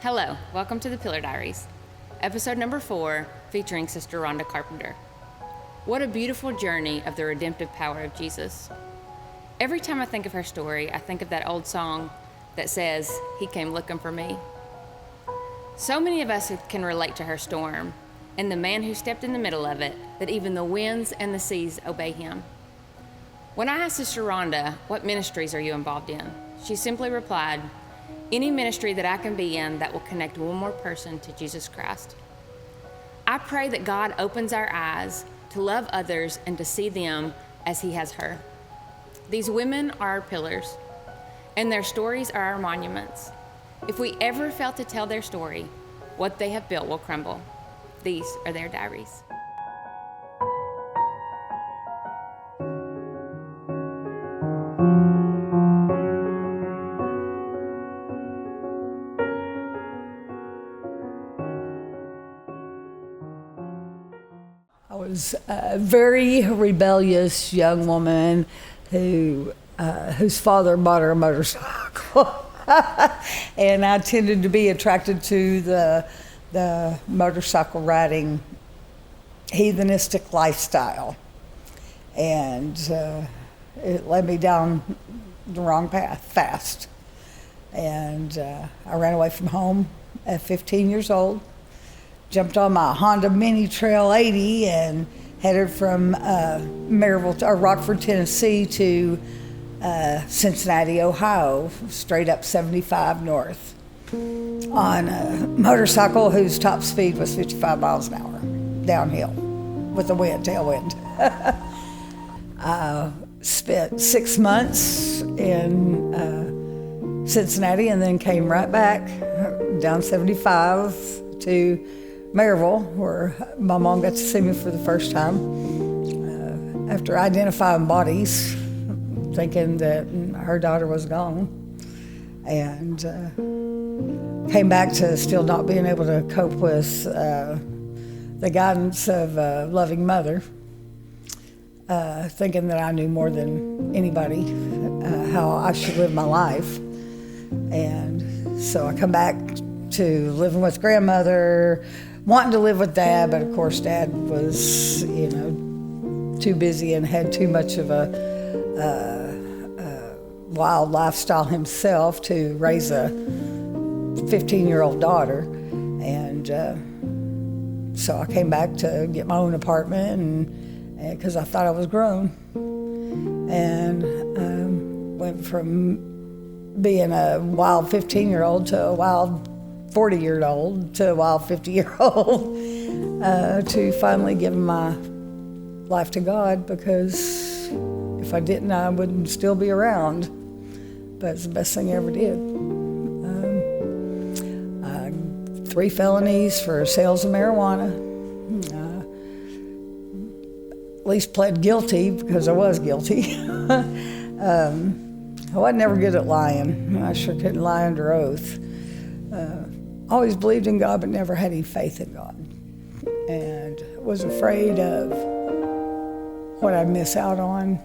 Hello, welcome to the Pillar Diaries, episode number 4, featuring Sister Rhonda Carpenter. What a beautiful journey of the redemptive power of Jesus. Every time I think of her story, I think of that old song that says, "He came looking for me." So many of us can relate to her storm, and the man who stepped in the middle of it, that even the winds and the seas obey him. When I asked Sister Rhonda, "What ministries are you involved in?" she simply replied, "Any ministry that I can be in that will connect one more person to Jesus Christ." I pray that God opens our eyes to love others and to see them as He has her. These women are our pillars, and their stories are our monuments. If we ever fail to tell their story, what they have built will crumble. These are their diaries. I was a very rebellious young woman whose father bought her a motorcycle. And I tended to be attracted to the motorcycle riding heathenistic lifestyle. And it led me down the wrong path fast. And I ran away from home at 15 years old. Jumped on my Honda Mini Trail 80 and headed from Maryville or Rockford, Tennessee to Cincinnati, Ohio, straight up 75 north on a motorcycle whose top speed was 55 miles an hour, downhill with a tailwind. I spent 6 months in Cincinnati and then came right back down 75 to Maryville, where my mom got to see me for the first time. After identifying bodies, thinking that her daughter was gone, and came back to still not being able to cope with the guidance of a loving mother, thinking that I knew more than anybody how I should live my life. And so I come back to living with grandmother, wanting to live with Dad, but of course Dad was, too busy and had too much of a wild lifestyle himself to raise a 15-year-old daughter. And so I came back to get my own apartment, and because I thought I was grown, and went from being a wild 15-year-old to a wild 40-year-old to a wild 50-year-old to finally giving my life to God, because if I didn't, I wouldn't still be around. But it's the best thing I ever did. 3 felonies for sales of marijuana. At least pled guilty because I was guilty. I wasn't never good at lying. I sure couldn't lie under oath. Always believed in God, but never had any faith in God. And was afraid of what I'd miss out on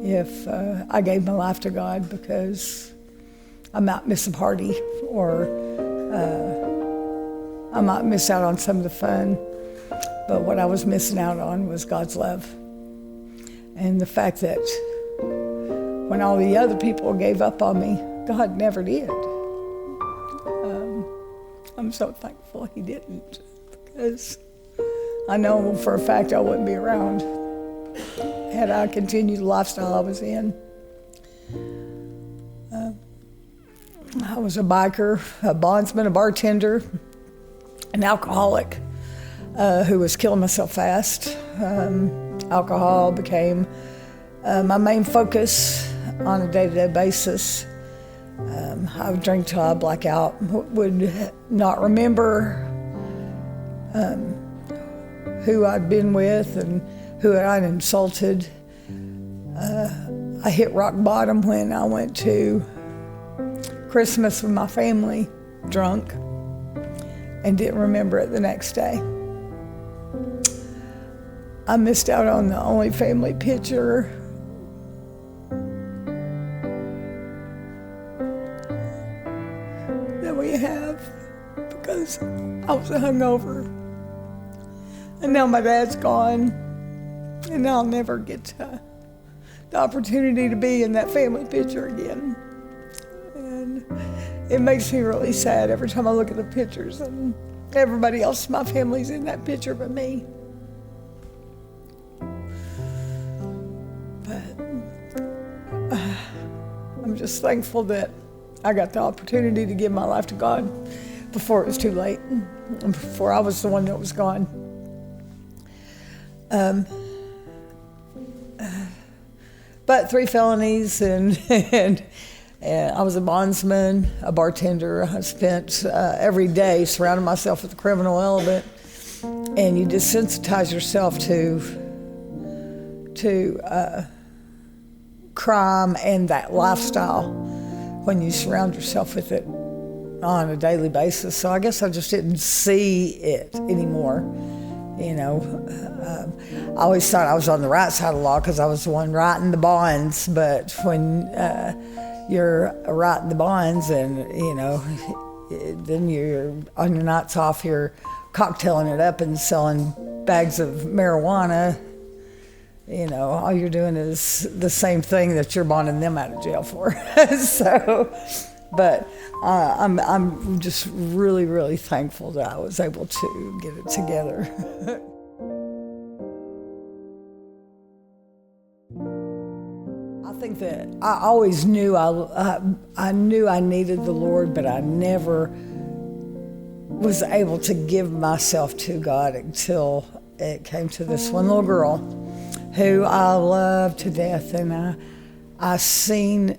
if I gave my life to God, because I might miss a party, or I might miss out on some of the fun. But what I was missing out on was God's love. And the fact that when all the other people gave up on me, God never did. I'm so thankful He didn't, because I know for a fact I wouldn't be around had I continued the lifestyle I was in. I was a biker, a bondsman, a bartender, an alcoholic who was killing myself fast. Alcohol became my main focus on a day-to-day basis. I would drink till I black out, would not remember who I'd been with and who I'd insulted. I hit rock bottom when I went to Christmas with my family drunk and didn't remember it the next day. I missed out on the only family picture that we have. because I was hungover. And now my dad's gone, and I'll never get the opportunity to be in that family picture again. And it makes me really sad every time I look at the pictures, and everybody else in my family's in that picture but me. But I'm just thankful that I got the opportunity to give my life to God before it was too late, and before I was the one that was gone. But 3 felonies, and I was a bondsman, a bartender. I spent every day surrounding myself with the criminal element, and you desensitize yourself to crime and that lifestyle when you surround yourself with it on a daily basis. So I guess I just didn't see it anymore. You know, I always thought I was on the right side of the law because I was the one writing the bonds. But when you're writing the bonds, and you know, then you're on your nights off, you're cocktailing it up and selling bags of marijuana. You know, all you're doing is the same thing that you're bonding them out of jail for. So, but I'm just really, really thankful that I was able to get it together. I think that I always knew I knew I needed the Lord, but I never was able to give myself to God until it came to this one little girl who I love to death, and I seen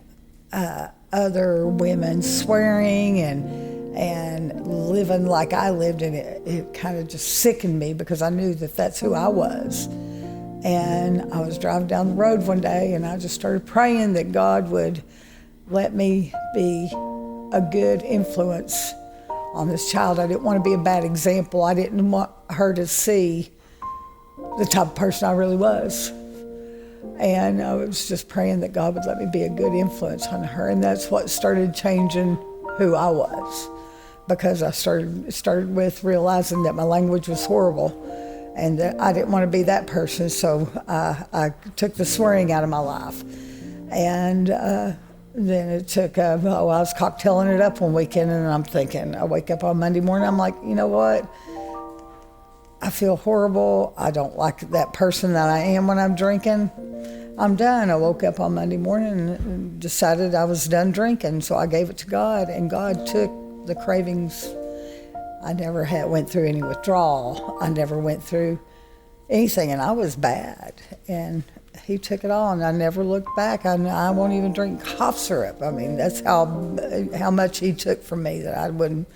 other women swearing and living like I lived, and it kind of just sickened me because I knew that that's who I was. And I was driving down the road one day, and I just started praying that God would let me be a good influence on this child. I didn't want to be a bad example. I didn't want her to see the type of person I really was. And I was just praying that God would let me be a good influence on her. And that's what started changing who I was, because I started with realizing that my language was horrible and that I didn't want to be that person. So I took the swearing out of my life. And then it took, I was cocktailing it up one weekend, and I'm thinking, I wake up on Monday morning, I'm like, you know what? I feel horrible. I don't like that person that I am when I'm drinking. I'm done. I woke up on Monday morning and decided I was done drinking. So I gave it to God, and God took the cravings. I never went through any withdrawal. I never went through anything, and I was bad. And He took it all, and I never looked back. I won't even drink cough syrup. I mean, that's how much He took from me that I wouldn't.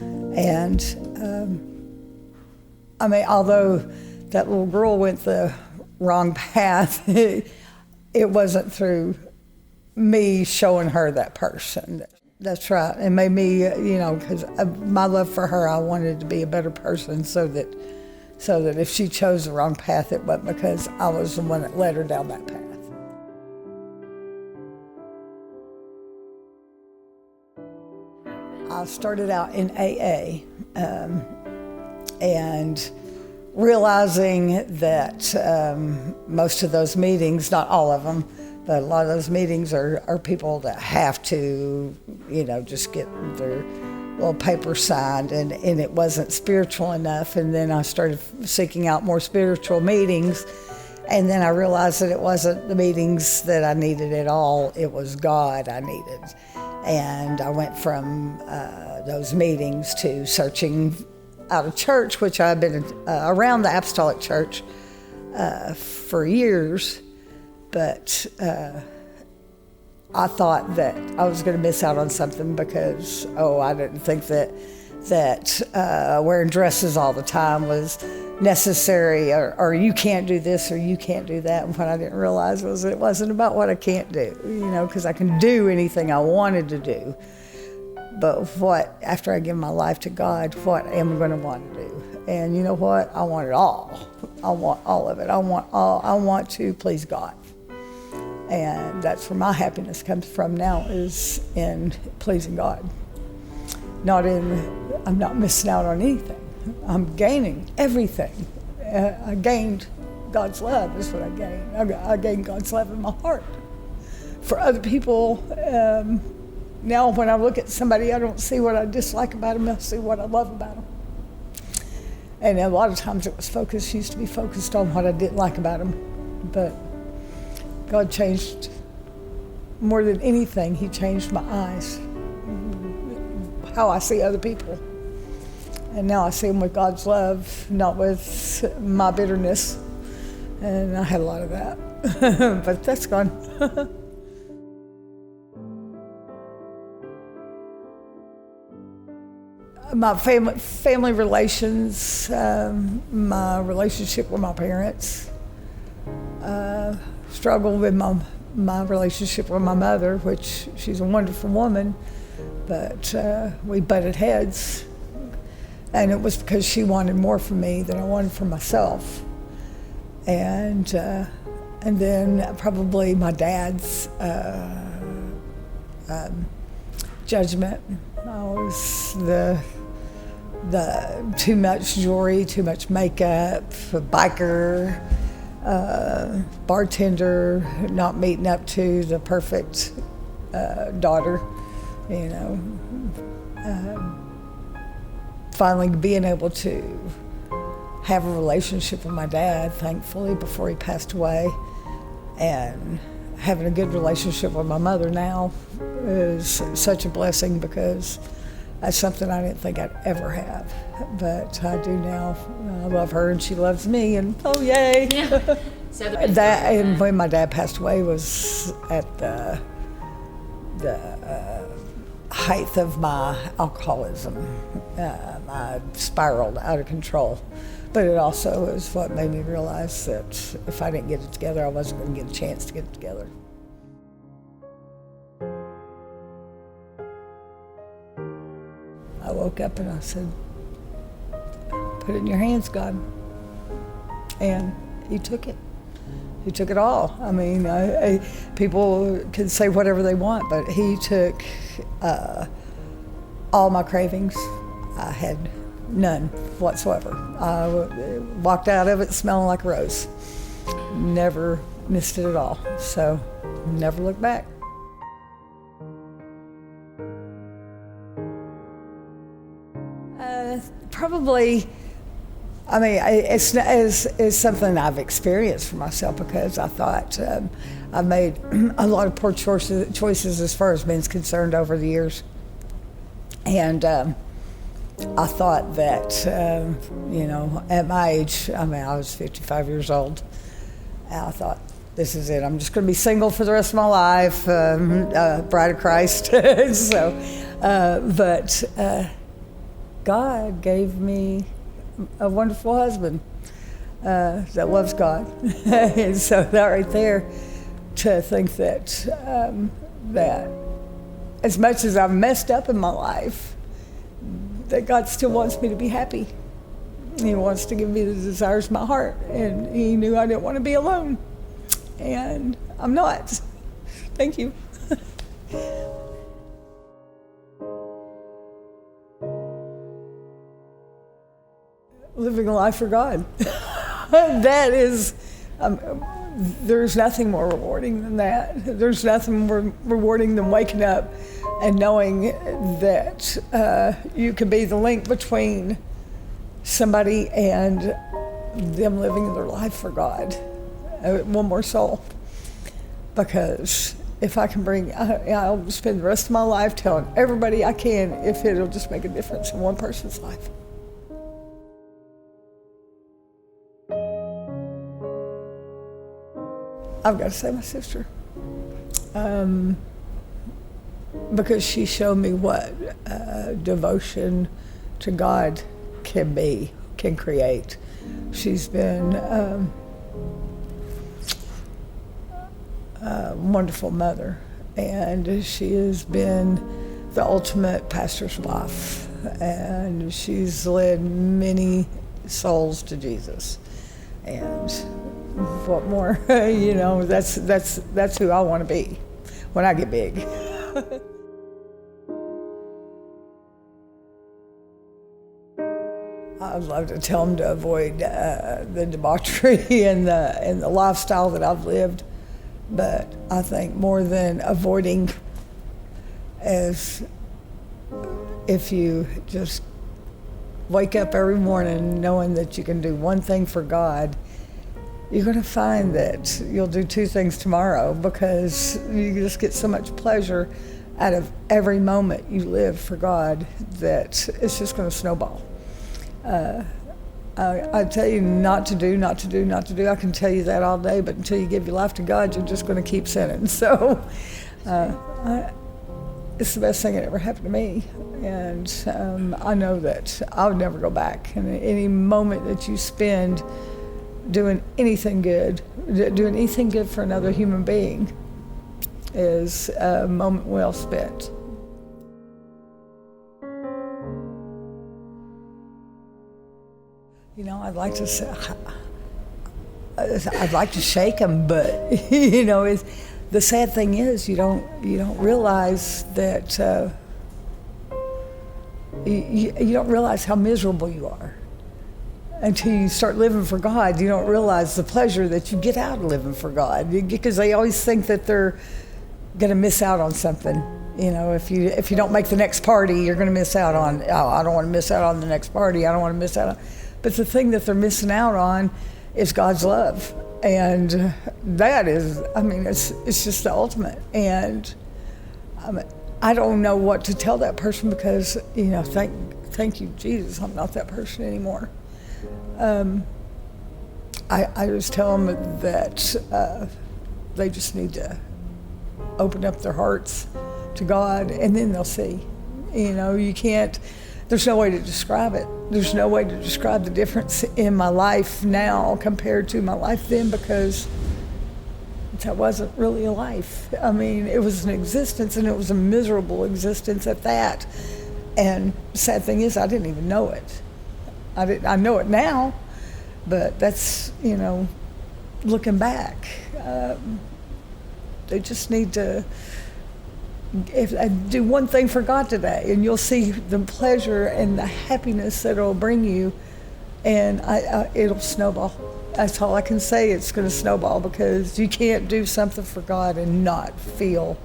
And I mean, although that little girl went the wrong path, it wasn't through me showing her that person. That's right. It made me, you know, because my love for her, I wanted to be a better person, so that if she chose the wrong path, it wasn't because I was the one that led her down that path. I started out in AA, and realizing that most of those meetings, not all of them, but a lot of those meetings are people that have to, you know, just get their little paper signed, and it wasn't spiritual enough. And then I started seeking out more spiritual meetings, and then I realized that it wasn't the meetings that I needed at all, it was God I needed. And I went from those meetings to searching out of church, which I've been around the Apostolic Church for years, but I thought that I was going to miss out on something because, I didn't think that wearing dresses all the time was necessary, or you can't do this or you can't do that. And what I didn't realize was it wasn't about what I can't do, you know, because I can do anything I wanted to do. But after I give my life to God, what am I going to want to do? And you know what? I want it all. I want all of it. I want to please God. And that's where my happiness comes from now, is in pleasing God. I'm not missing out on anything. I'm gaining everything. I gained God's love is what I gained. I gained God's love in my heart. For other people, now when I look at somebody, I don't see what I dislike about them, I see what I love about them. And a lot of times it was used to be focused on what I didn't like about them. But God changed, more than anything, He changed my eyes, how I see other people. And now I see them with God's love, not with my bitterness. And I had a lot of that, but that's gone. My family relations, my relationship with my parents, struggled with my relationship with my mother, which she's a wonderful woman, but we butted heads. And it was because she wanted more from me than I wanted for myself. And then probably my dad's judgment. I was the too much jewelry, too much makeup, a biker, bartender, not meeting up to the perfect daughter, you know. Finally being able to have a relationship with my dad, thankfully, before he passed away, and having a good relationship with my mother now is such a blessing, because that's something I didn't think I'd ever have, but I do now. I love her and she loves me, and oh yay! Yeah. So and when my dad passed away was at the height of my alcoholism. I spiraled out of control. But it also is what made me realize that if I didn't get it together, I wasn't going to get a chance to get it together. I woke up and I said, put it in your hands, God. And He took it. He took it all. I mean, people can say whatever they want, but He took all my cravings. I had none whatsoever. I walked out of it smelling like a rose. Never missed it at all. So, never looked back. Probably, I mean, it's something I've experienced for myself, because I thought I've made a lot of poor choices as far as men's concerned over the years. And I thought that, you know, at my age, I mean, I was 55 years old, and I thought, this is it. I'm just going to be single for the rest of my life, bride of Christ. But God gave me a wonderful husband that loves God. And so that right there, to think that that as much as I've messed up in my life, that God still wants me to be happy. He wants to give me the desires of my heart. And He knew I didn't want to be alone. And I'm not. Thank you. Living a life for God. That is, there's nothing more rewarding than that. There's nothing more rewarding than waking up and knowing that you can be the link between somebody and them living their life for God. One more soul. Because if I can I'll spend the rest of my life telling everybody I can, if it'll just make a difference in one person's life. I've got to say my sister. Because she showed me what devotion to God can create. She's been a wonderful mother, and she has been the ultimate pastor's wife, and she's led many souls to Jesus. And what more? You know, that's who I want to be. when I get big. I'd love to tell them to avoid the debauchery and the lifestyle that I've lived, but I think more than avoiding is if you just wake up every morning knowing that you can do one thing for God, you're going to find that you'll do two things tomorrow, because you just get so much pleasure out of every moment you live for God that it's just going to snowball. I tell you not to do. I can tell you that all day, but until you give your life to God, you're just going to keep sinning. So it's the best thing that ever happened to me. And I know that I would never go back. And any moment that you spend doing anything good for another human being is a moment well spent. You know, I'd like to say, I'd like to shake them, but you know, the sad thing is you don't realize that you don't realize how miserable you are until you start living for God. You don't realize the pleasure that you get out of living for God, because they always think that they're going to miss out on something. You know, if you don't make the next party, you're going to miss out on. Oh, I don't want to miss out on the next party. I don't want to miss out on. But the thing that they're missing out on is God's love, and that is, I mean, it's just the ultimate. And I don't know what to tell that person, because, you know, thank you, Jesus, I'm not that person anymore. I just tell them that they just need to open up their hearts to God, and then they'll see. You know, you can't. There's no way to describe it. There's no way to describe the difference in my life now compared to my life then, because that wasn't really a life. I mean, it was an existence, and it was a miserable existence at that. And the sad thing is, I didn't even know it. I know it now, but that's, you know, looking back. They just need to do one thing for God today, and you'll see the pleasure and the happiness that it'll bring you, and it'll snowball. That's all I can say. It's going to snowball, because you can't do something for God and not feel.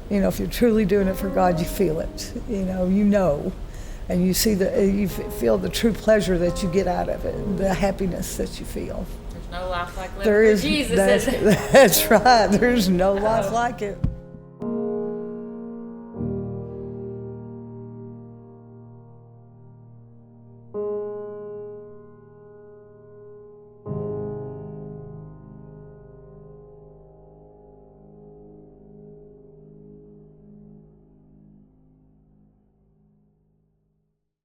You know, if you're truly doing it for God, you feel it. You know, and you see you feel the true pleasure that you get out of it, the happiness that you feel. There's no life like living for Jesus. That's right. There's no life like it.